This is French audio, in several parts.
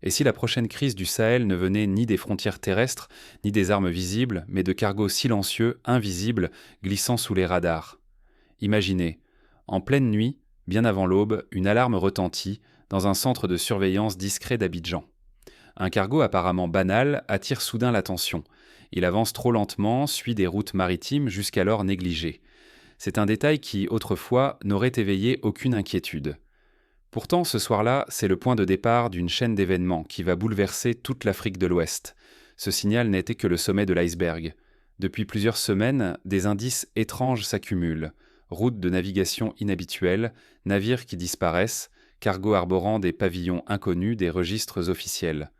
Et si la prochaine crise du Sahel ne venait ni des frontières terrestres, ni des armes visibles, mais de cargos silencieux, invisibles, glissant sous les radars? Imaginez, en pleine nuit, bien avant l'aube, une alarme retentit dans un centre de surveillance discret d'Abidjan. Un cargo apparemment banal attire soudain l'attention. Il avance trop lentement, suit des routes maritimes jusqu'alors négligées. C'est un détail qui, autrefois, n'aurait éveillé aucune inquiétude. Pourtant, ce soir-là, c'est le point de départ d'une chaîne d'événements qui va bouleverser toute l'Afrique de l'Ouest. Ce signal n'était que le sommet de l'iceberg. Depuis plusieurs semaines, des indices étranges s'accumulent. Routes de navigation inhabituelles, navires qui disparaissent, cargos arborant des pavillons inconnus des registres officiels.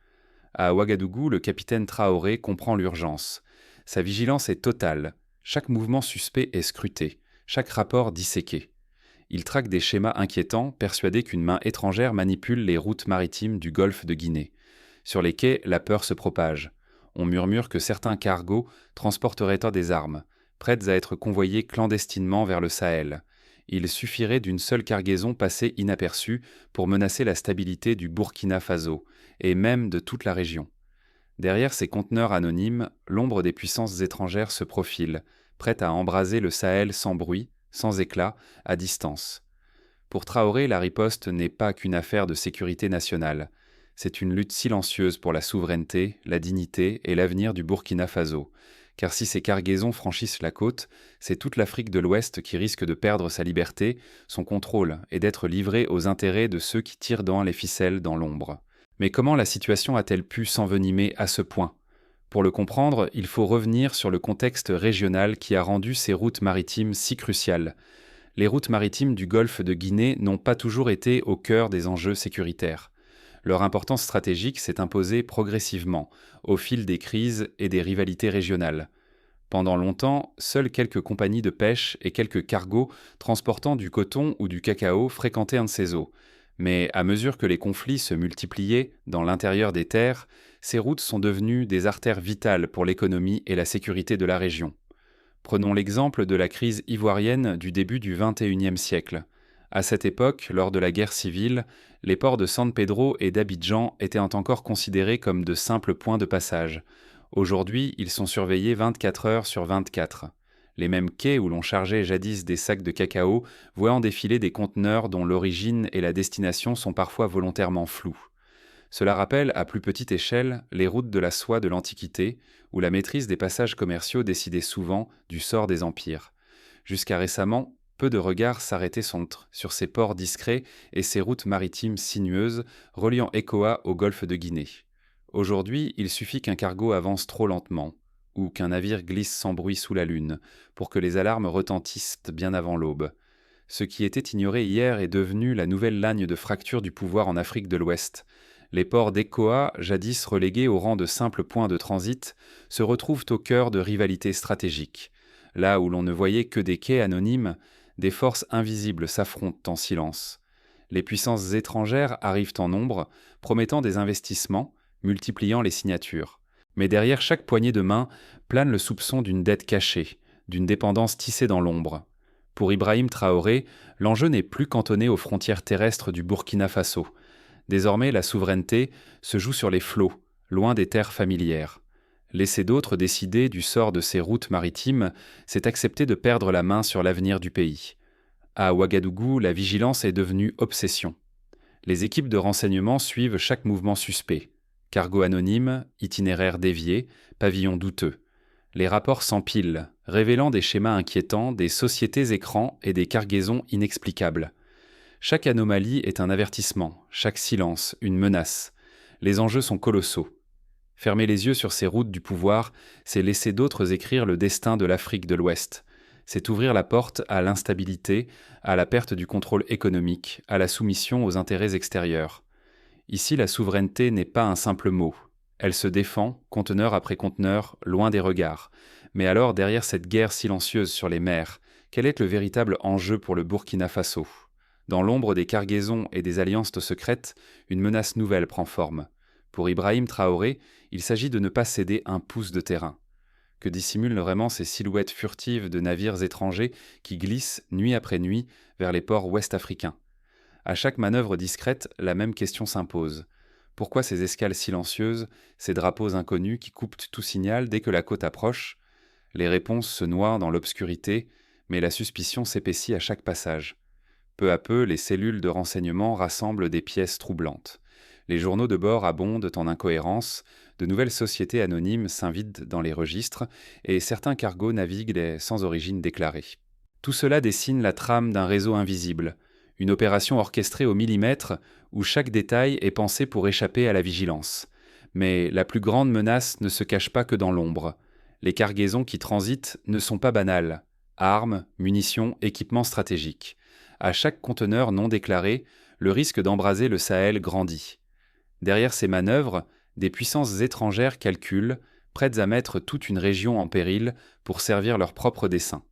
À Ouagadougou, le capitaine Traoré comprend l'urgence. Sa vigilance est totale. Chaque mouvement suspect est scruté, chaque rapport disséqué. Il traque des schémas inquiétants, persuadé qu'une main étrangère manipule les routes maritimes du golfe de Guinée. Sur les quais, la peur se propage. On murmure que certains cargos transporteraient des armes, prêtes à être convoyées clandestinement vers le Sahel. Il suffirait d'une seule cargaison passée inaperçue pour menacer la stabilité du Burkina Faso, et même de toute la région. Derrière ces conteneurs anonymes, l'ombre des puissances étrangères se profile, prête à embraser le Sahel sans bruit, sans éclat, à distance. Pour Traoré, la riposte n'est pas qu'une affaire de sécurité nationale. C'est une lutte silencieuse pour la souveraineté, la dignité et l'avenir du Burkina Faso. Car si ces cargaisons franchissent la côte, c'est toute l'Afrique de l'Ouest qui risque de perdre sa liberté, son contrôle, et d'être livrée aux intérêts de ceux qui tirent dans les ficelles dans l'ombre. Mais comment la situation a-t-elle pu s'envenimer à ce point ? Pour le comprendre, il faut revenir sur le contexte régional qui a rendu ces routes maritimes si cruciales. Les routes maritimes du golfe de Guinée n'ont pas toujours été au cœur des enjeux sécuritaires. Leur importance stratégique s'est imposée progressivement, au fil des crises et des rivalités régionales. Pendant longtemps, seules quelques compagnies de pêche et quelques cargos transportant du coton ou du cacao fréquentaient un de ces eaux. Mais à mesure que les conflits se multipliaient dans l'intérieur des terres, ces routes sont devenues des artères vitales pour l'économie et la sécurité de la région. Prenons l'exemple de la crise ivoirienne du début du XXIe siècle. À cette époque, lors de la guerre civile, les ports de San Pedro et d'Abidjan étaient encore considérés comme de simples points de passage. Aujourd'hui, ils sont surveillés 24 heures sur 24. Les mêmes quais où l'on chargeait jadis des sacs de cacao voient en défiler des conteneurs dont l'origine et la destination sont parfois volontairement floues. Cela rappelle, à plus petite échelle, les routes de la soie de l'Antiquité, où la maîtrise des passages commerciaux décidait souvent du sort des empires. Jusqu'à récemment, peu de regards s'arrêtaient sur ces ports discrets et ces routes maritimes sinueuses reliant Ekoa au golfe de Guinée. Aujourd'hui, il suffit qu'un cargo avance trop lentement, ou qu'un navire glisse sans bruit sous la lune, pour que les alarmes retentissent bien avant l'aube. Ce qui était ignoré hier est devenu la nouvelle lagne de fracture du pouvoir en Afrique de l'Ouest. Les ports d'Ecoa, jadis relégués au rang de simples points de transit, se retrouvent au cœur de rivalités stratégiques. Là où l'on ne voyait que des quais anonymes, des forces invisibles s'affrontent en silence. Les puissances étrangères arrivent en nombre, promettant des investissements, multipliant les signatures. Mais derrière chaque poignée de main plane le soupçon d'une dette cachée, d'une dépendance tissée dans l'ombre. Pour Ibrahim Traoré, l'enjeu n'est plus cantonné aux frontières terrestres du Burkina Faso. Désormais, la souveraineté se joue sur les flots, loin des terres familières. Laisser d'autres décider du sort de ces routes maritimes, c'est accepter de perdre la main sur l'avenir du pays. À Ouagadougou, la vigilance est devenue obsession. Les équipes de renseignement suivent chaque mouvement suspect. Cargo anonyme, itinéraire dévié, pavillon douteux. Les rapports s'empilent, révélant des schémas inquiétants, des sociétés écrans et des cargaisons inexplicables. Chaque anomalie est un avertissement, chaque silence, une menace. Les enjeux sont colossaux. Fermer les yeux sur ces routes du pouvoir, c'est laisser d'autres écrire le destin de l'Afrique de l'Ouest. C'est ouvrir la porte à l'instabilité, à la perte du contrôle économique, à la soumission aux intérêts extérieurs. Ici, la souveraineté n'est pas un simple mot. Elle se défend, conteneur après conteneur, loin des regards. Mais alors, derrière cette guerre silencieuse sur les mers, quel est le véritable enjeu pour le Burkina Faso ? Dans l'ombre des cargaisons et des alliances secrètes, une menace nouvelle prend forme. Pour Ibrahim Traoré, il s'agit de ne pas céder un pouce de terrain. Que dissimulent vraiment ces silhouettes furtives de navires étrangers qui glissent, nuit après nuit, vers les ports ouest-africains ? À chaque manœuvre discrète, la même question s'impose. Pourquoi ces escales silencieuses, ces drapeaux inconnus qui coupent tout signal dès que la côte approche? Les réponses se noient dans l'obscurité, mais la suspicion s'épaissit à chaque passage. Peu à peu, les cellules de renseignement rassemblent des pièces troublantes. Les journaux de bord abondent en incohérences, de nouvelles sociétés anonymes s'invitent dans les registres, et certains cargos naviguent sans origine déclarée. Tout cela dessine la trame d'un réseau invisible, une opération orchestrée au millimètre où chaque détail est pensé pour échapper à la vigilance. Mais la plus grande menace ne se cache pas que dans l'ombre. Les cargaisons qui transitent ne sont pas banales. Armes, munitions, équipements stratégiques. À chaque conteneur non déclaré, le risque d'embraser le Sahel grandit. Derrière ces manœuvres, des puissances étrangères calculent, prêtes à mettre toute une région en péril pour servir leurs propres desseins.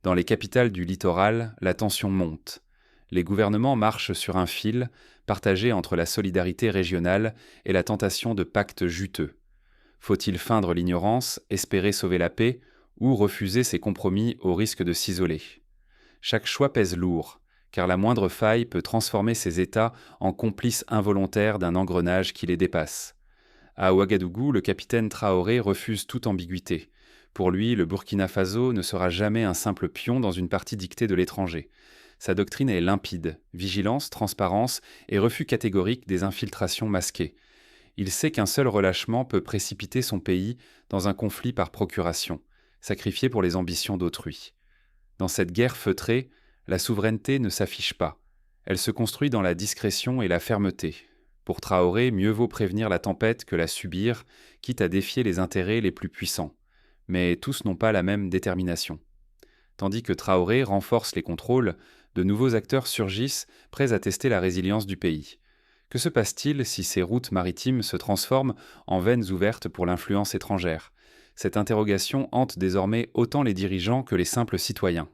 Dans les capitales du littoral, la tension monte. Les gouvernements marchent sur un fil, partagé entre la solidarité régionale et la tentation de pactes juteux. Faut-il feindre l'ignorance, espérer sauver la paix, ou refuser ces compromis au risque de s'isoler? Chaque choix pèse lourd, car la moindre faille peut transformer ces États en complices involontaires d'un engrenage qui les dépasse. À Ouagadougou, le capitaine Traoré refuse toute ambiguïté. Pour lui, le Burkina Faso ne sera jamais un simple pion dans une partie dictée de l'étranger. Sa doctrine est limpide, vigilance, transparence et refus catégorique des infiltrations masquées. Il sait qu'un seul relâchement peut précipiter son pays dans un conflit par procuration, sacrifié pour les ambitions d'autrui. Dans cette guerre feutrée, la souveraineté ne s'affiche pas. Elle se construit dans la discrétion et la fermeté. Pour Traoré, mieux vaut prévenir la tempête que la subir, quitte à défier les intérêts les plus puissants. Mais tous n'ont pas la même détermination. Tandis que Traoré renforce les contrôles, de nouveaux acteurs surgissent, prêts à tester la résilience du pays. Que se passe-t-il si ces routes maritimes se transforment en veines ouvertes pour l'influence étrangère? Cette interrogation hante désormais autant les dirigeants que les simples citoyens.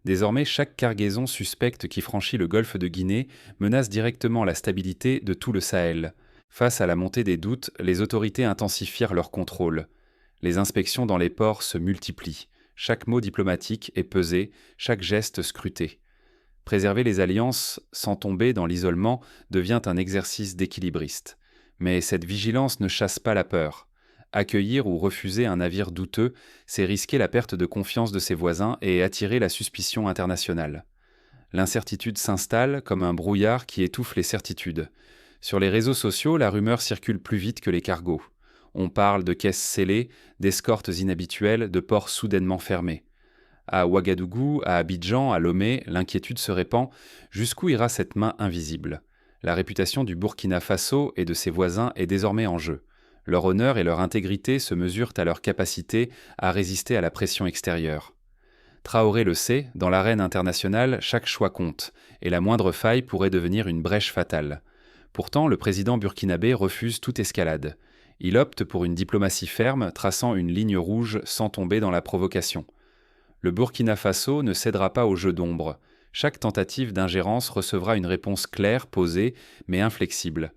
Désormais, chaque cargaison suspecte qui franchit le golfe de Guinée menace directement la stabilité de tout le Sahel. Face à la montée des doutes, les autorités intensifient leur contrôle. Les inspections dans les ports se multiplient. Chaque mot diplomatique est pesé, chaque geste scruté. Préserver les alliances sans tomber dans l'isolement devient un exercice d'équilibriste. Mais cette vigilance ne chasse pas la peur. Accueillir ou refuser un navire douteux, c'est risquer la perte de confiance de ses voisins et attirer la suspicion internationale. L'incertitude s'installe comme un brouillard qui étouffe les certitudes. Sur les réseaux sociaux, la rumeur circule plus vite que les cargos. On parle de caisses scellées, d'escortes inhabituelles, de ports soudainement fermés. À Ouagadougou, à Abidjan, à Lomé, l'inquiétude se répand. Jusqu'où ira cette main invisible? La réputation du Burkina Faso et de ses voisins est désormais en jeu. Leur honneur et leur intégrité se mesurent à leur capacité à résister à la pression extérieure. Traoré le sait, dans l'arène internationale, chaque choix compte, et la moindre faille pourrait devenir une brèche fatale. Pourtant, le président burkinabé refuse toute escalade. Il opte pour une diplomatie ferme, traçant une ligne rouge sans tomber dans la provocation. Le Burkina Faso ne cédera pas au jeu d'ombre. Chaque tentative d'ingérence recevra une réponse claire, posée, mais inflexible.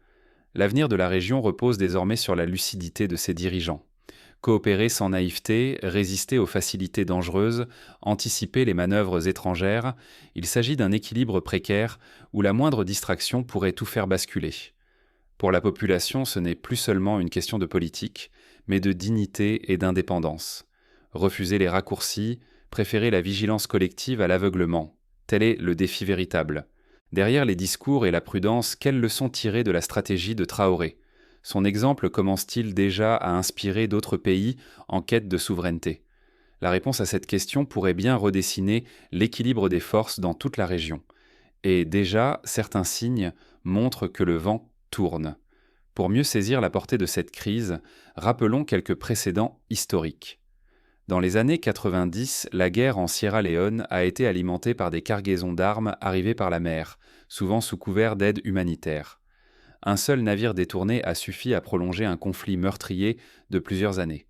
L'avenir de la région repose désormais sur la lucidité de ses dirigeants. Coopérer sans naïveté, résister aux facilités dangereuses, anticiper les manœuvres étrangères, il s'agit d'un équilibre précaire où la moindre distraction pourrait tout faire basculer. Pour la population, ce n'est plus seulement une question de politique, mais de dignité et d'indépendance. Refuser les raccourcis, préférer la vigilance collective à l'aveuglement, tel est le défi véritable. Derrière les discours et la prudence, quelles leçons tirer de la stratégie de Traoré? Son exemple commence-t-il déjà à inspirer d'autres pays en quête de souveraineté? La réponse à cette question pourrait bien redessiner l'équilibre des forces dans toute la région. Et déjà, certains signes montrent que le vent tourne. Pour mieux saisir la portée de cette crise, rappelons quelques précédents historiques. Dans les années 90, la guerre en Sierra Leone a été alimentée par des cargaisons d'armes arrivées par la mer, souvent sous couvert d'aide humanitaire. Un seul navire détourné a suffi à prolonger un conflit meurtrier de plusieurs années.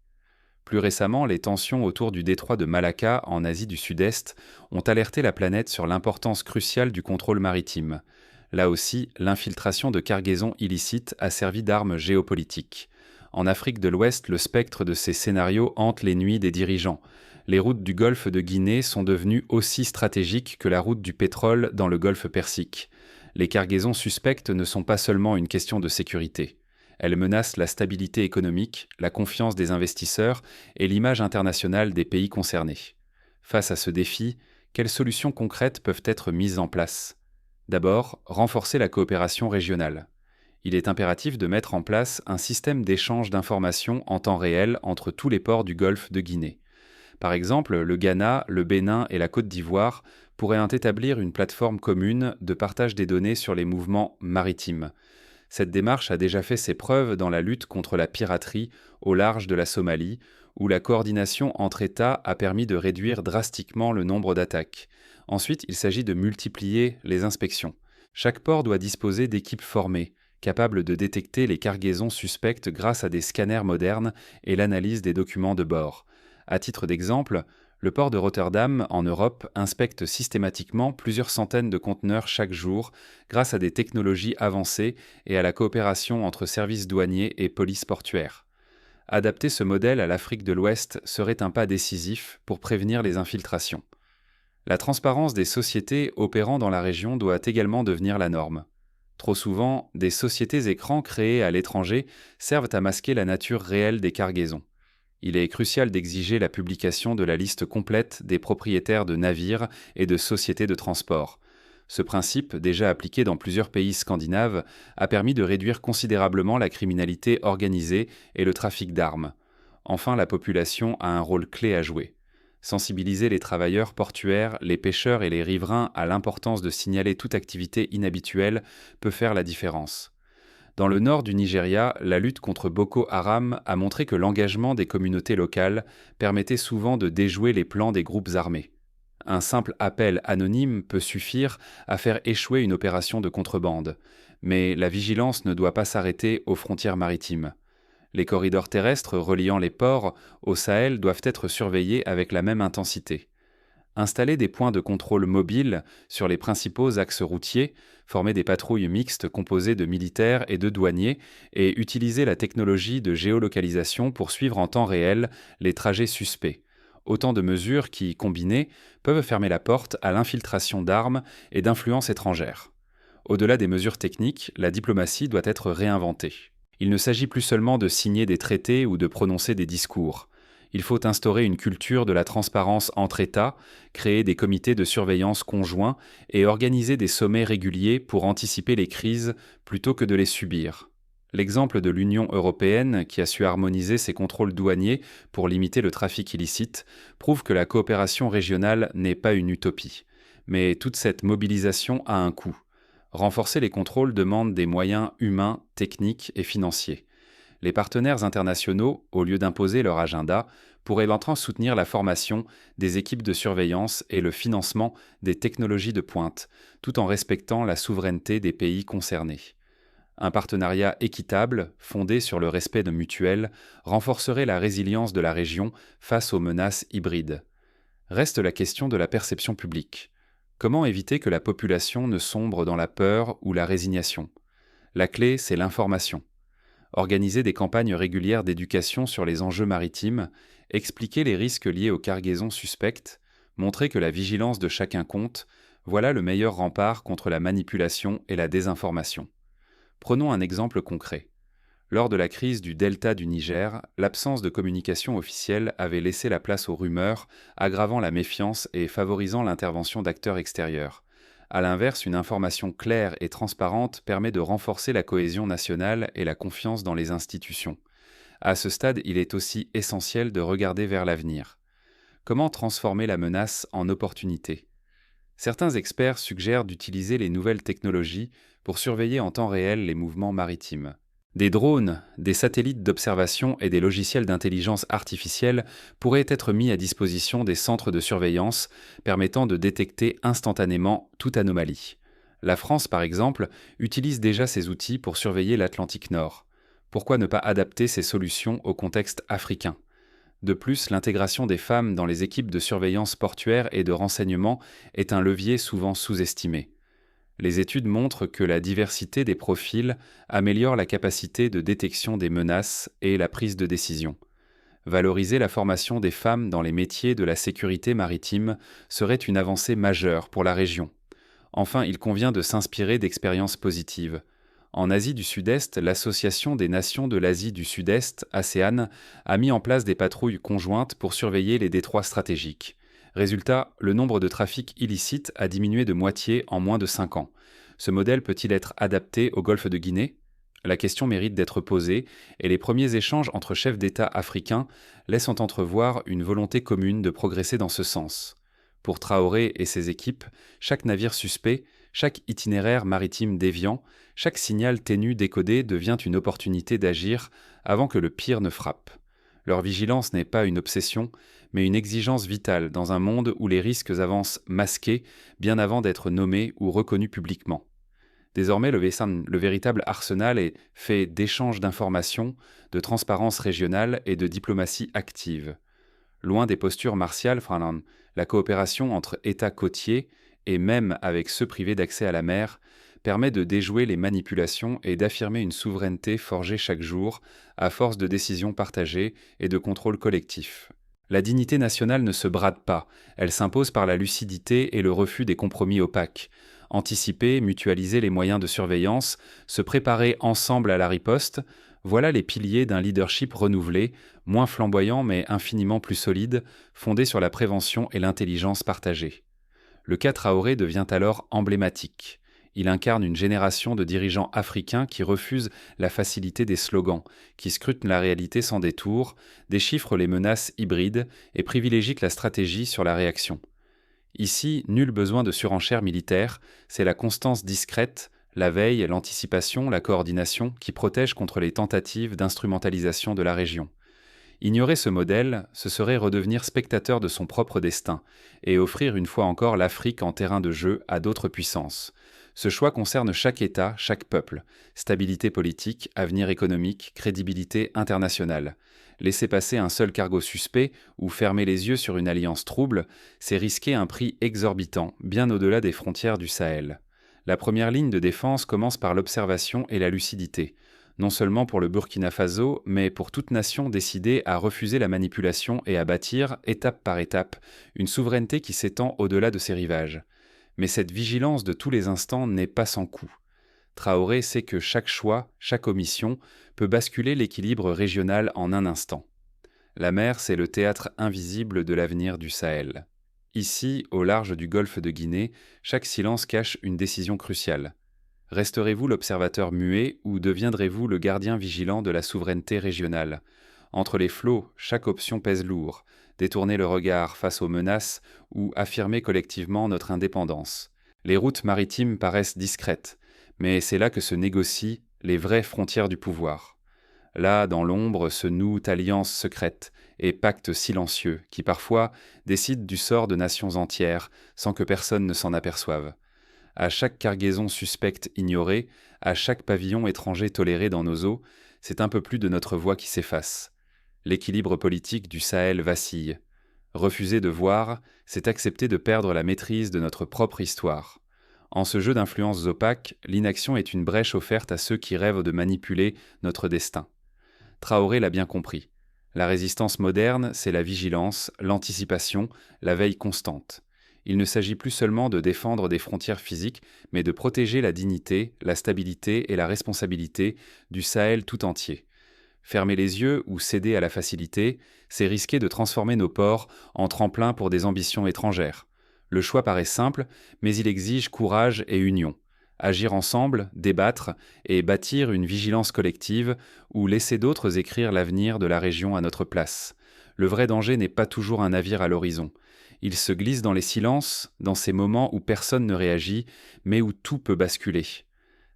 Plus récemment, les tensions autour du détroit de Malacca, en Asie du Sud-Est, ont alerté la planète sur l'importance cruciale du contrôle maritime. Là aussi, l'infiltration de cargaisons illicites a servi d'arme géopolitique. En Afrique de l'Ouest, le spectre de ces scénarios hante les nuits des dirigeants. Les routes du golfe de Guinée sont devenues aussi stratégiques que la route du pétrole dans le golfe Persique. Les cargaisons suspectes ne sont pas seulement une question de sécurité. Elle menace la stabilité économique, la confiance des investisseurs et l'image internationale des pays concernés. Face à ce défi, quelles solutions concrètes peuvent être mises en place? D'abord, renforcer la coopération régionale. Il est impératif de mettre en place un système d'échange d'informations en temps réel entre tous les ports du golfe de Guinée. Par exemple, le Ghana, le Bénin et la Côte d'Ivoire pourraient établir une plateforme commune de partage des données sur les mouvements maritimes. Cette démarche a déjà fait ses preuves dans la lutte contre la piraterie au large de la Somalie, où la coordination entre États a permis de réduire drastiquement le nombre d'attaques. Ensuite, il s'agit de multiplier les inspections. Chaque port doit disposer d'équipes formées, capables de détecter les cargaisons suspectes grâce à des scanners modernes et l'analyse des documents de bord. À titre d'exemple, le port de Rotterdam, en Europe, inspecte systématiquement plusieurs centaines de conteneurs chaque jour grâce à des technologies avancées et à la coopération entre services douaniers et police portuaire. Adapter ce modèle à l'Afrique de l'Ouest serait un pas décisif pour prévenir les infiltrations. La transparence des sociétés opérant dans la région doit également devenir la norme. Trop souvent, des sociétés écrans créées à l'étranger servent à masquer la nature réelle des cargaisons. Il est crucial d'exiger la publication de la liste complète des propriétaires de navires et de sociétés de transport. Ce principe, déjà appliqué dans plusieurs pays scandinaves, a permis de réduire considérablement la criminalité organisée et le trafic d'armes. Enfin, la population a un rôle clé à jouer. Sensibiliser les travailleurs portuaires, les pêcheurs et les riverains à l'importance de signaler toute activité inhabituelle peut faire la différence. Dans le nord du Nigeria, la lutte contre Boko Haram a montré que l'engagement des communautés locales permettait souvent de déjouer les plans des groupes armés. Un simple appel anonyme peut suffire à faire échouer une opération de contrebande, mais la vigilance ne doit pas s'arrêter aux frontières maritimes. Les corridors terrestres reliant les ports au Sahel doivent être surveillés avec la même intensité. Installer des points de contrôle mobiles sur les principaux axes routiers, former des patrouilles mixtes composées de militaires et de douaniers, et utiliser la technologie de géolocalisation pour suivre en temps réel les trajets suspects. Autant de mesures qui, combinées, peuvent fermer la porte à l'infiltration d'armes et d'influences étrangères. Au-delà des mesures techniques, la diplomatie doit être réinventée. Il ne s'agit plus seulement de signer des traités ou de prononcer des discours. Il faut instaurer une culture de la transparence entre États, créer des comités de surveillance conjoints et organiser des sommets réguliers pour anticiper les crises plutôt que de les subir. L'exemple de l'Union européenne, qui a su harmoniser ses contrôles douaniers pour limiter le trafic illicite, prouve que la coopération régionale n'est pas une utopie. Mais toute cette mobilisation a un coût. Renforcer les contrôles demande des moyens humains, techniques et financiers. Les partenaires internationaux, au lieu d'imposer leur agenda, pourraient maintenant soutenir la formation des équipes de surveillance et le financement des technologies de pointe, tout en respectant la souveraineté des pays concernés. Un partenariat équitable, fondé sur le respect de mutuel, renforcerait la résilience de la région face aux menaces hybrides. Reste la question de la perception publique. Comment éviter que la population ne sombre dans la peur ou la résignation? La clé, c'est l'information. Organiser des campagnes régulières d'éducation sur les enjeux maritimes, expliquer les risques liés aux cargaisons suspectes, montrer que la vigilance de chacun compte, voilà le meilleur rempart contre la manipulation et la désinformation. Prenons un exemple concret. Lors de la crise du delta du Niger, l'absence de communication officielle avait laissé la place aux rumeurs, aggravant la méfiance et favorisant l'intervention d'acteurs extérieurs. À l'inverse, une information claire et transparente permet de renforcer la cohésion nationale et la confiance dans les institutions. À ce stade, il est aussi essentiel de regarder vers l'avenir. Comment transformer la menace en opportunité? Certains experts suggèrent d'utiliser les nouvelles technologies pour surveiller en temps réel les mouvements maritimes. Des drones, des satellites d'observation et des logiciels d'intelligence artificielle pourraient être mis à disposition des centres de surveillance permettant de détecter instantanément toute anomalie. La France, par exemple, utilise déjà ces outils pour surveiller l'Atlantique Nord. Pourquoi ne pas adapter ces solutions au contexte africain? De plus, l'intégration des femmes dans les équipes de surveillance portuaire et de renseignement est un levier souvent sous-estimé. Les études montrent que la diversité des profils améliore la capacité de détection des menaces et la prise de décision. Valoriser la formation des femmes dans les métiers de la sécurité maritime serait une avancée majeure pour la région. Enfin, il convient de s'inspirer d'expériences positives. En Asie du Sud-Est, l'Association des Nations de l'Asie du Sud-Est, ASEAN, a mis en place des patrouilles conjointes pour surveiller les détroits stratégiques. Résultat, le nombre de trafics illicites a diminué de moitié en moins de 5 ans. Ce modèle peut-il être adapté au golfe de Guinée ? La question mérite d'être posée, et les premiers échanges entre chefs d'État africains laissent entrevoir une volonté commune de progresser dans ce sens. Pour Traoré et ses équipes, chaque navire suspect, chaque itinéraire maritime déviant, chaque signal ténu décodé devient une opportunité d'agir avant que le pire ne frappe. Leur vigilance n'est pas une obsession, mais une exigence vitale dans un monde où les risques avancent masqués bien avant d'être nommés ou reconnus publiquement. Désormais, le véritable arsenal est fait d'échanges d'informations, de transparence régionale et de diplomatie active. Loin des postures martiales, la coopération entre États côtiers, et même avec ceux privés d'accès à la mer, permet de déjouer les manipulations et d'affirmer une souveraineté forgée chaque jour, à force de décisions partagées et de contrôle collectif. La dignité nationale ne se brade pas, elle s'impose par la lucidité et le refus des compromis opaques. Anticiper, mutualiser les moyens de surveillance, se préparer ensemble à la riposte, voilà les piliers d'un leadership renouvelé, moins flamboyant mais infiniment plus solide, fondé sur la prévention et l'intelligence partagée. Le cas Traoré devient alors emblématique. Il incarne une génération de dirigeants africains qui refusent la facilité des slogans, qui scrutent la réalité sans détour, déchiffrent les menaces hybrides et privilégient la stratégie sur la réaction. Ici, nul besoin de surenchère militaire, c'est la constance discrète, la veille, l'anticipation, la coordination qui protègent contre les tentatives d'instrumentalisation de la région. Ignorer ce modèle, ce serait redevenir spectateur de son propre destin et offrir une fois encore l'Afrique en terrain de jeu à d'autres puissances. Ce choix concerne chaque État, chaque peuple. Stabilité politique, avenir économique, crédibilité internationale. Laisser passer un seul cargo suspect ou fermer les yeux sur une alliance trouble, c'est risquer un prix exorbitant, bien au-delà des frontières du Sahel. La première ligne de défense commence par l'observation et la lucidité. Non seulement pour le Burkina Faso, mais pour toute nation décidée à refuser la manipulation et à bâtir, étape par étape, une souveraineté qui s'étend au-delà de ses rivages. Mais cette vigilance de tous les instants n'est pas sans coût. Traoré sait que chaque choix, chaque omission, peut basculer l'équilibre régional en un instant. La mer, c'est le théâtre invisible de l'avenir du Sahel. Ici, au large du golfe de Guinée, chaque silence cache une décision cruciale. Resterez-vous l'observateur muet ou deviendrez-vous le gardien vigilant de la souveraineté régionale ? Entre les flots, chaque option pèse lourd. Détourner le regard face aux menaces ou affirmer collectivement notre indépendance. Les routes maritimes paraissent discrètes, mais c'est là que se négocient les vraies frontières du pouvoir. Là, dans l'ombre, se nouent alliances secrètes et pactes silencieux qui parfois décident du sort de nations entières sans que personne ne s'en aperçoive. À chaque cargaison suspecte ignorée, à chaque pavillon étranger toléré dans nos eaux, c'est un peu plus de notre voix qui s'efface. L'équilibre politique du Sahel vacille. Refuser de voir, c'est accepter de perdre la maîtrise de notre propre histoire. En ce jeu d'influences opaques, l'inaction est une brèche offerte à ceux qui rêvent de manipuler notre destin. Traoré l'a bien compris. La résistance moderne, c'est la vigilance, l'anticipation, la veille constante. Il ne s'agit plus seulement de défendre des frontières physiques, mais de protéger la dignité, la stabilité et la responsabilité du Sahel tout entier. Fermer les yeux ou céder à la facilité, c'est risquer de transformer nos ports en tremplin pour des ambitions étrangères. Le choix paraît simple, mais il exige courage et union. Agir ensemble, débattre et bâtir une vigilance collective ou laisser d'autres écrire l'avenir de la région à notre place. Le vrai danger n'est pas toujours un navire à l'horizon. Il se glisse dans les silences, dans ces moments où personne ne réagit, mais où tout peut basculer.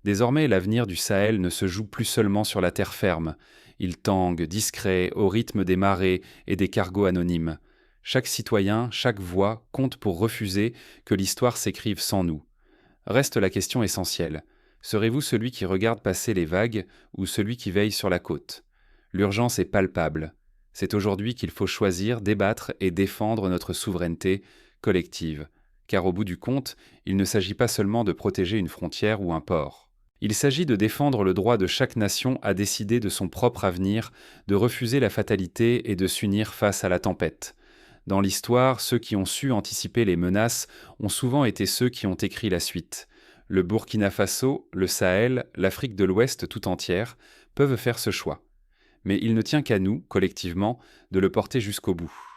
Désormais, l'avenir du Sahel ne se joue plus seulement sur la terre ferme. Il tangue, discret, au rythme des marées et des cargos anonymes. Chaque citoyen, chaque voix compte pour refuser que l'histoire s'écrive sans nous. Reste la question essentielle. Serez-vous celui qui regarde passer les vagues ou celui qui veille sur la côte ? L'urgence est palpable. C'est aujourd'hui qu'il faut choisir, débattre et défendre notre souveraineté collective. Car au bout du compte, il ne s'agit pas seulement de protéger une frontière ou un port. Il s'agit de défendre le droit de chaque nation à décider de son propre avenir, de refuser la fatalité et de s'unir face à la tempête. Dans l'histoire, ceux qui ont su anticiper les menaces ont souvent été ceux qui ont écrit la suite. Le Burkina Faso, le Sahel, l'Afrique de l'Ouest tout entière peuvent faire ce choix. Mais il ne tient qu'à nous, collectivement, de le porter jusqu'au bout.